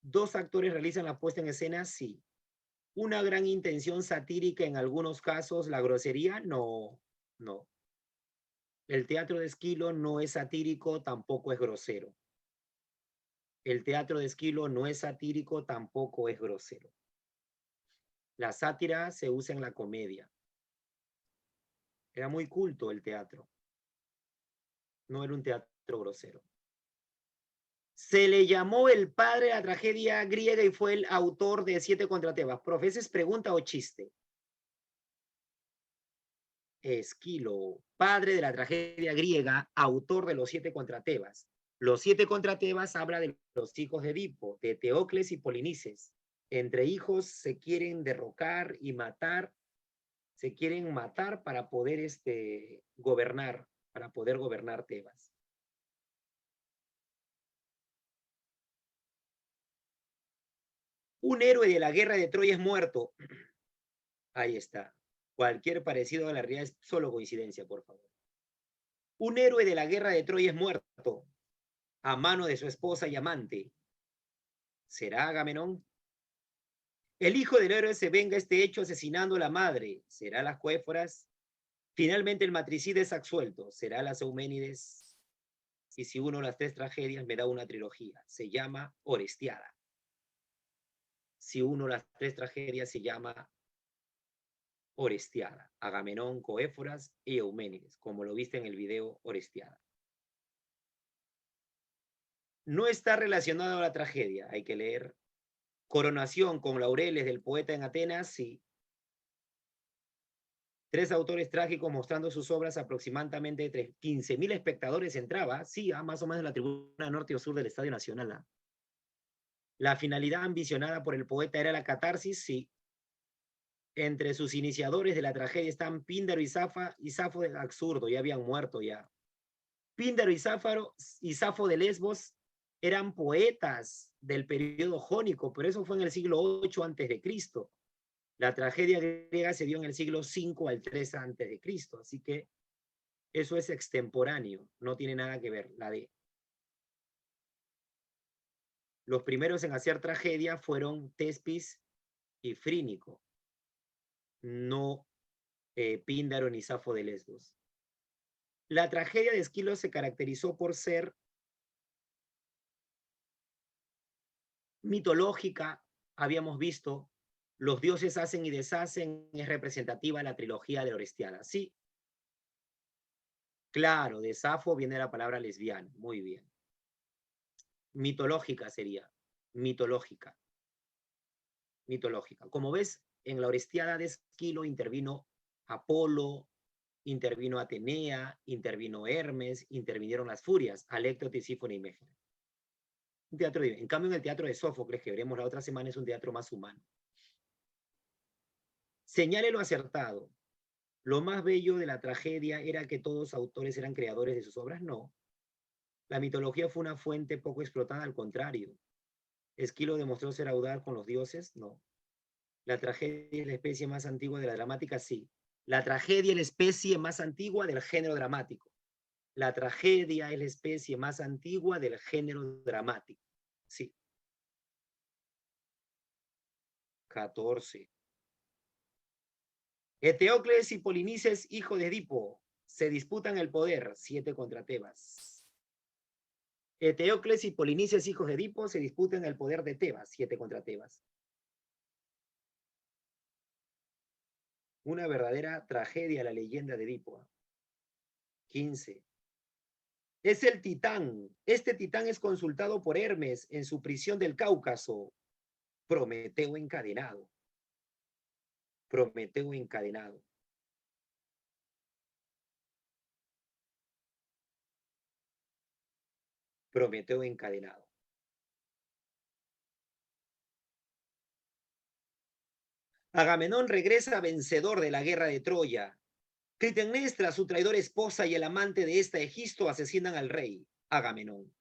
¿Dos actores realizan la puesta en escena? Sí. ¿Una gran intención satírica en algunos casos, la grosería? No, no. El teatro de Esquilo no es satírico, tampoco es grosero. El teatro de Esquilo no es satírico, tampoco es grosero. La sátira se usa en la comedia. Era muy culto el teatro. No era un teatro grosero. Se le llamó el padre de la tragedia griega y fue el autor de 7 contra Tebas. ¿Profeses pregunta o chiste? Esquilo, padre de la tragedia griega, autor de los 7 contra Tebas. Los 7 contra Tebas habla de los hijos de Edipo, de Teocles y Polinices. Entre hijos se quieren derrocar y matar, se quieren matar para poder gobernar, para poder gobernar Tebas. Un héroe de la guerra de Troya es muerto. Ahí está. Cualquier parecido a la realidad es solo coincidencia, por favor. Un héroe de la guerra de Troya es muerto a mano de su esposa y amante. ¿Será Agamenón? El hijo del héroe se venga este hecho asesinando a la madre. ¿Será las Coéforas? Finalmente el matricida es absuelto. ¿Será las Euménides? Y si uno de las 3 tragedias me da una trilogía, se llama Orestiada. Si uno de las 3 tragedias se llama Orestiada. Agamenón, Coéforas y Euménides, como lo viste en el video Orestiada. No está relacionado a la tragedia, hay que leer. Coronación con laureles del poeta en Atenas, sí. 3 autores trágicos mostrando sus obras, aproximadamente 15.000 espectadores entraba, sí, más o menos en la tribuna norte o sur del Estadio Nacional. La finalidad ambicionada por el poeta era la catarsis, sí. Entre sus iniciadores de la tragedia están Píndaro y Safo del absurdo, ya habían muerto ya. Píndaro y Safo de Lesbos eran poetas del periodo jónico, pero eso fue en el siglo 8 antes de Cristo. La tragedia griega se dio en el siglo 5 al 3 antes de Cristo, así que eso es extemporáneo, no tiene nada que ver. Los primeros en hacer tragedia fueron Tespis y Frínico, no Píndaro ni Safo de Lesbos. La tragedia de Esquilo se caracterizó por ser mitológica, habíamos visto, los dioses hacen y deshacen, es representativa la trilogía de Orestiada. Sí, claro, de Safo viene la palabra lesbiana, muy bien. Mitológica sería, mitológica. Como ves, en la Orestiada de Esquilo intervino Apolo, intervino Atenea, intervino Hermes, intervinieron las furias, Alecto, Tisífone y Méfera. Un teatro, en cambio, en el teatro de Sófocles, que veremos la otra semana, es un teatro más humano. Señale lo acertado. Lo más bello de la tragedia era que todos los autores eran creadores de sus obras. No. La mitología fue una fuente poco explotada, al contrario. ¿Esquilo demostró ser audaz con los dioses? No. ¿La tragedia es la especie más antigua de la dramática? Sí. La tragedia es la especie más antigua del género dramático. La tragedia es la especie más antigua del género dramático. Sí. 14. Eteocles y Polinices, hijo de Edipo, se disputan el poder. 7 contra Tebas. Eteocles y Polinices, hijos de Edipo, se disputan el poder de Tebas. 7 contra Tebas. Una verdadera tragedia la leyenda de Edipo. 15. Es el titán. Este titán es consultado por Hermes en su prisión del Cáucaso. Prometeo encadenado. Prometeo encadenado. Prometeo encadenado. Agamenón regresa vencedor de la guerra de Troya. Clitemnestra, su traidora esposa y el amante de esta Egisto asesinan al rey, Agamenón.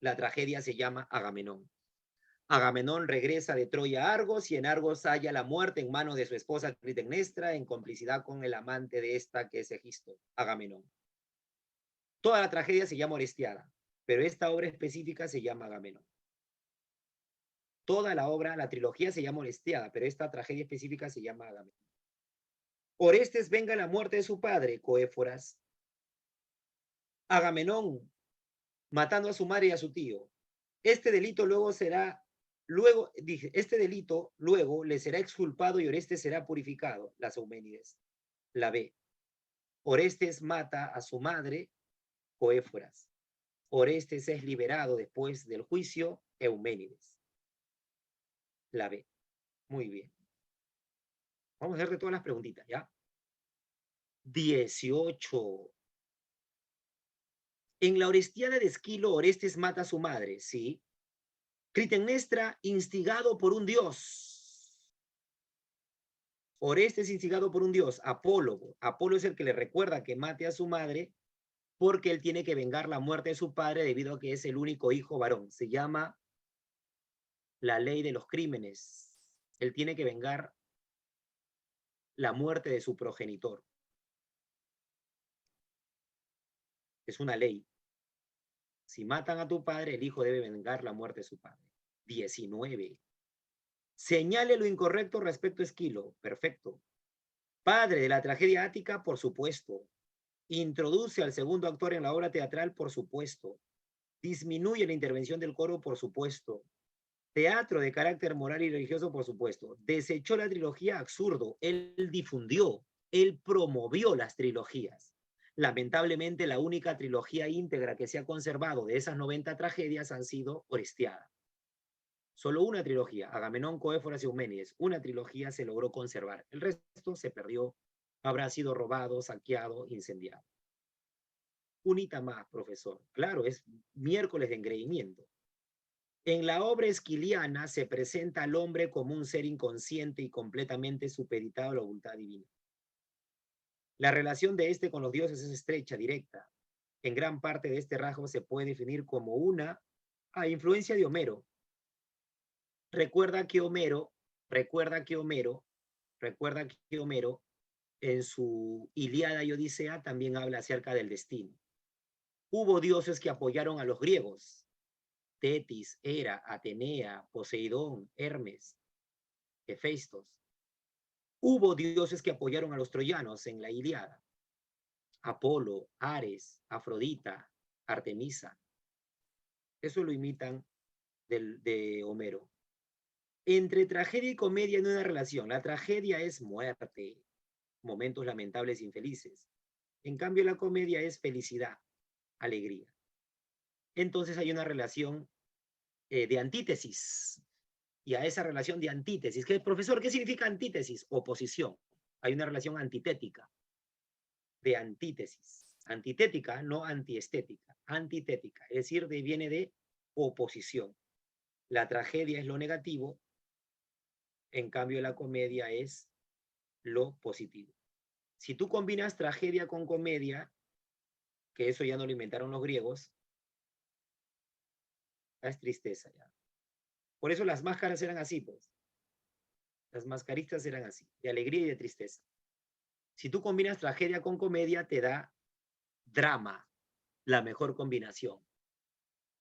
La tragedia se llama Agamenón. Agamenón regresa de Troya a Argos y en Argos halla la muerte en manos de su esposa Clitemnestra en complicidad con el amante de esta que es Egisto, Agamenón. Toda la tragedia se llama Orestiada, pero esta obra específica se llama Agamenón. Toda la obra, la trilogía se llama Orestiada, pero esta tragedia específica se llama Agamenón. Orestes venga la muerte de su padre, Coéforas. Agamenón matando a su madre y a su tío. Este delito luego le será exculpado y Orestes será purificado, las Euménides. La B. Orestes mata a su madre, Coéforas. Orestes es liberado después del juicio, Euménides. La B. Muy bien. Vamos a hacer todas las preguntitas, ¿ya? 18. En la Orestiada de Esquilo, Orestes mata a su madre, ¿sí? Clitemnestra, instigado por un dios. Orestes, instigado por un dios, Apolo. Apolo es el que le recuerda que mate a su madre porque él tiene que vengar la muerte de su padre debido a que es el único hijo varón. Se llama la ley de los crímenes. Él tiene que vengar la muerte de su progenitor. Es una ley. Si matan a tu padre, el hijo debe vengar la muerte de su padre. 19. Señale lo incorrecto respecto a Esquilo. Perfecto. Padre de la tragedia ática, por supuesto. Introduce al segundo actor en la obra teatral, por supuesto. Disminuye la intervención del coro, por supuesto. Teatro de carácter moral y religioso, por supuesto. Desechó la trilogía, absurdo. Él difundió, él promovió las trilogías. Lamentablemente, la única trilogía íntegra que se ha conservado de esas 90 tragedias han sido Orestiada. Solo una trilogía, Agamenón, Coéforas y Euménides, una trilogía se logró conservar. El resto se perdió, habrá sido robado, saqueado, incendiado. Unita más, profesor. Claro, es miércoles de engreimiento. En la obra esquiliana se presenta al hombre como un ser inconsciente y completamente supeditado a la voluntad divina. La relación de este con los dioses es estrecha, directa. En gran parte de este rasgo se puede definir como una influencia de Homero. Recuerda que Homero en su Ilíada y Odisea también habla acerca del destino. Hubo dioses que apoyaron a los griegos: Tetis, Hera, Atenea, Poseidón, Hermes, Hefestos. Hubo dioses que apoyaron a los troyanos en la Ilíada: Apolo, Ares, Afrodita, Artemisa. Eso lo imitan de Homero. Entre tragedia y comedia no hay una relación. La tragedia es muerte, momentos lamentables e infelices. En cambio, la comedia es felicidad, alegría. Entonces hay una relación de antítesis. Y a esa relación de antítesis, profesor, ¿qué significa antítesis? Oposición. Hay una relación antitética, de antítesis. Antitética, no antiestética, antitética, es decir, viene de oposición. La tragedia es lo negativo, en cambio la comedia es lo positivo. Si tú combinas tragedia con comedia, que eso ya no lo inventaron los griegos, es tristeza ya. Por eso las máscaras eran así, pues. Las mascaristas eran así, de alegría y de tristeza. Si tú combinas tragedia con comedia, te da drama, la mejor combinación.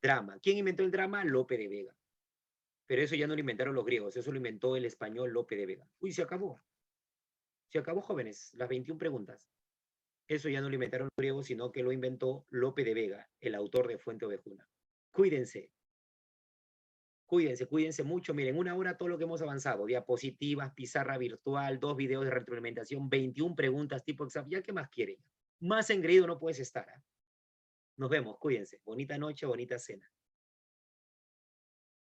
Drama. ¿Quién inventó el drama? Lope de Vega. Pero eso ya no lo inventaron los griegos, eso lo inventó el español Lope de Vega. Uy, se acabó. Se acabó, jóvenes, las 21 preguntas. Eso ya no lo inventaron los griegos, sino que lo inventó Lope de Vega, el autor de Fuente Ovejuna. Cuídense. Cuídense, cuídense mucho. Miren, 1 hora todo lo que hemos avanzado. Diapositivas, pizarra virtual, 2 videos de retroalimentación, 21 preguntas tipo examen. ¿Ya qué más quieren? Más engreído no puedes estar. ¿Eh? Nos vemos, cuídense. Bonita noche, bonita cena.